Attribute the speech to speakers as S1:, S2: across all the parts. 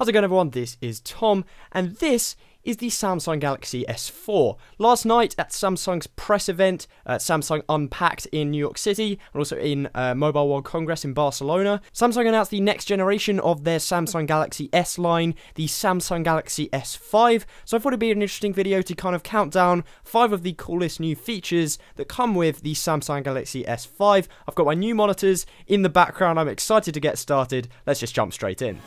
S1: How's it going, everyone? This is Tom, and this is the Samsung Galaxy S4. Last night at Samsung's press event, Samsung Unpacked in New York City, and also in Mobile World Congress in Barcelona, Samsung announced the next generation of their Samsung Galaxy S line, the Samsung Galaxy S5. So I thought it'd be an interesting video to kind of count down 5 of the coolest new features that come with the Samsung Galaxy S5. I've got my new monitors in the background. I'm excited to get started. Let's just jump straight in.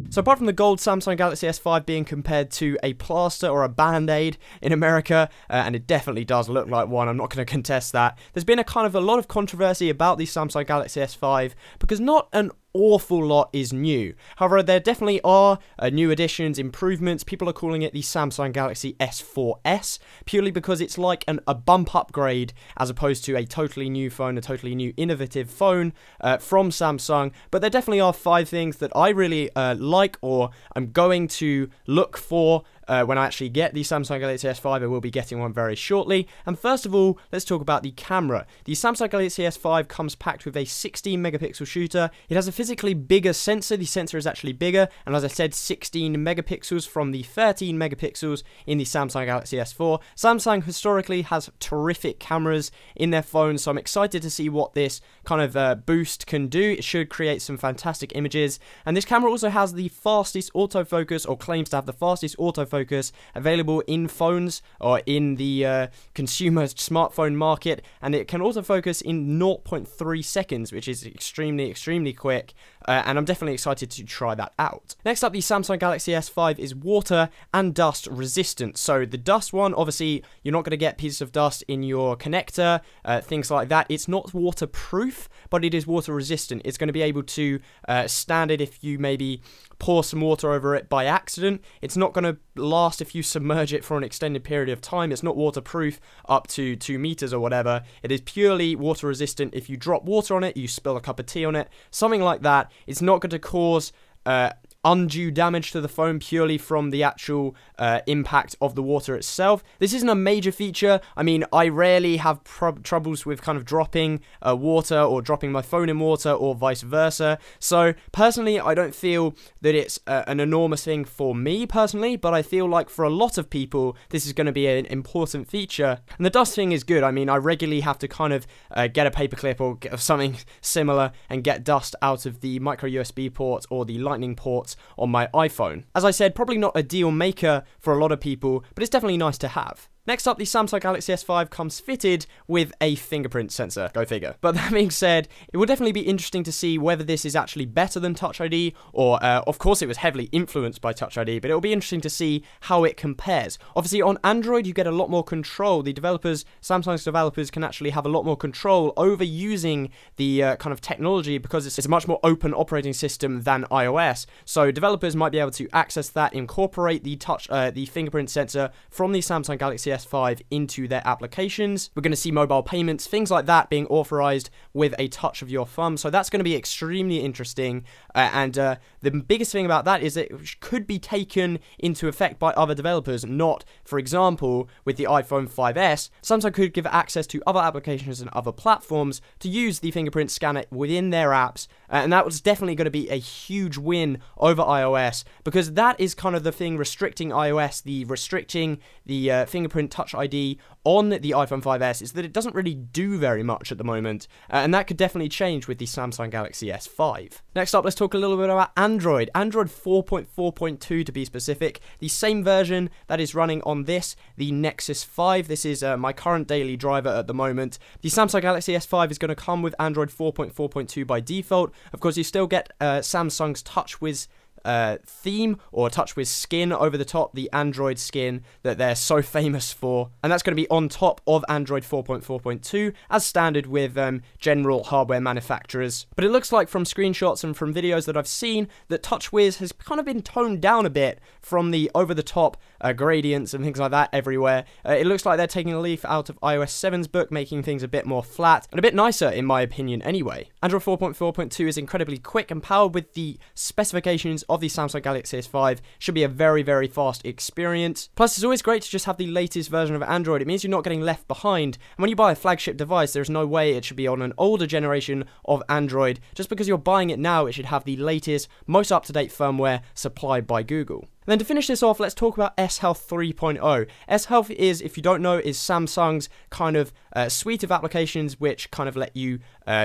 S1: So apart from the gold Samsung Galaxy S5 being compared to a plaster or a band-aid in America, and it definitely does look like one, I'm not going to contest that, there's been a lot of controversy about the Samsung Galaxy S5 because not an awful lot is new. However, there definitely are new additions, improvements. People are calling it the Samsung Galaxy S4S purely because it's like a bump upgrade as opposed to a totally new phone, a totally new innovative phone from Samsung. But there definitely are 5 things that I really like, or I'm going to look for when I actually get the Samsung Galaxy S5. I will be getting one very shortly. And first of all, let's talk about the camera. The Samsung Galaxy S5 comes packed with a 16 megapixel shooter. It has a physically bigger sensor. The sensor is actually bigger, and as I said, 16 megapixels from the 13 megapixels in the Samsung Galaxy S4. Samsung historically has terrific cameras in their phones, so I'm excited to see what this kind of boost can do. It should create some fantastic images, and this camera also has the fastest autofocus, or claims to have the fastest autofocus available in phones or in the consumer smartphone market, and it can autofocus in 0.3 seconds, which is extremely quick. And I'm definitely excited to try that out. Next up, the Samsung Galaxy S5 is water and dust resistant. So the dust one, obviously, you're not going to get pieces of dust in your connector, things like that. It's not waterproof, but it is water resistant. It's going to be able to stand it if you maybe pour some water over it by accident. It's not going to last if you submerge it for an extended period of time. It's not waterproof up to 2 meters or whatever. It is purely water resistant. If you drop water on it, you spill a cup of tea on it, something like that, it's not going to cause undue damage to the phone purely from the actual impact of the water itself. This isn't a major feature. I mean, I rarely have troubles with kind of dropping water or dropping my phone in water or vice versa. So personally, I don't feel that it's an enormous thing for me personally, but I feel like for a lot of people, this is going to be an important feature. And the dust thing is good. I mean, I regularly have to kind of get a paperclip or get something similar and get dust out of the micro USB ports or the lightning ports on my iPhone. As I said, probably not a deal maker for a lot of people, but it's definitely nice to have. Next up, the Samsung Galaxy S5 comes fitted with a fingerprint sensor. Go figure. But that being said, it will definitely be interesting to see whether this is actually better than Touch ID, or of course it was heavily influenced by Touch ID, but it will be interesting to see how it compares. Obviously on Android, you get a lot more control. The developers, Samsung's developers, can actually have a lot more control over using the kind of technology because it's a much more open operating system than iOS. So developers might be able to access that, incorporate the fingerprint sensor from the Samsung Galaxy S5 into their applications. We're going to see mobile payments, things like that being authorized with a touch of your thumb. So that's going to be extremely interesting. And the biggest thing about that is that it could be taken into effect by other developers, not, for example, with the iPhone 5S. Samsung could give access to other applications and other platforms to use the fingerprint scanner within their apps. And that was definitely going to be a huge win over iOS, because that is kind of the thing restricting iOS, restricting the fingerprint Touch ID on the iPhone 5S is that it doesn't really do very much at the moment, and that could definitely change with the Samsung Galaxy S5. Next up, let's talk a little bit about Android 4.4.2 to be specific, the same version that is running on this, the Nexus 5. This is my current daily driver at the moment. The Samsung Galaxy S5 is going to come with Android 4.4.2 by default. Of course, you still get Samsung's TouchWiz theme, or TouchWiz skin over the top, the Android skin that they're so famous for, and that's going to be on top of Android 4.4.2 as standard with general hardware manufacturers. But it looks like from screenshots and from videos that I've seen that TouchWiz has kind of been toned down a bit from the over-the-top gradients and things like that everywhere. It looks like they're taking a leaf out of iOS 7's book, making things a bit more flat and a bit nicer in my opinion anyway. Android 4.4.2 is incredibly quick and powered with the specifications of of the Samsung Galaxy S5 should be a very, very fast experience. Plus, it's always great to just have the latest version of Android. It means you're not getting left behind. And when you buy a flagship device, there's no way it should be on an older generation of Android. Just because you're buying it now, it should have the latest, most up-to-date firmware supplied by Google. And then to finish this off, let's talk about S Health 3.0. S Health is, if you don't know, is Samsung's kind of suite of applications which kind of let you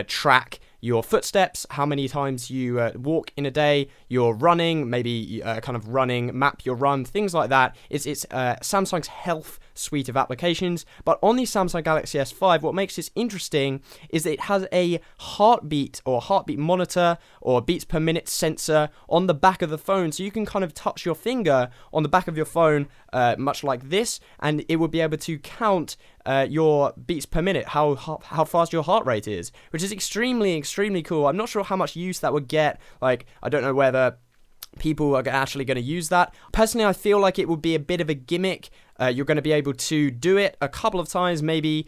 S1: track your footsteps, how many times you walk in a day, your running, maybe kind of running, map your run, things like that. It's Samsung's health suite of applications. But on the Samsung Galaxy S5, what makes this interesting is that it has a heartbeat or heartbeat monitor or beats per minute sensor on the back of the phone. So you can kind of touch your finger on the back of your phone, much like this, and it would be able to count your beats per minute, how fast your heart rate is, which is extremely cool. I'm not sure how much use that would get. Like, I don't know whether people are actually going to use that. Personally, I feel like it would be a bit of a gimmick. You're going to be able to do it a couple of times, maybe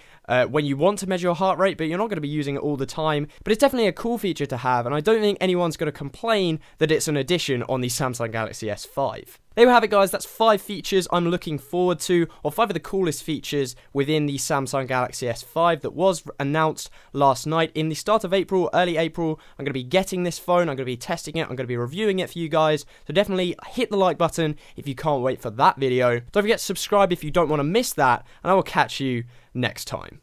S1: when you want to measure your heart rate, but you're not going to be using it all the time. But it's definitely a cool feature to have, and I don't think anyone's going to complain that it's an addition on the Samsung Galaxy S5. There we have it, guys. That's 5 features I'm looking forward to, or 5 of the coolest features within the Samsung Galaxy S5 that was announced last night. In the start of April, early April, I'm going to be getting this phone. I'm going to be testing it. I'm going to be reviewing it for you guys. So definitely hit the like button if you can't wait for that video. Don't forget to subscribe if you don't want to miss that, and I will catch you next time.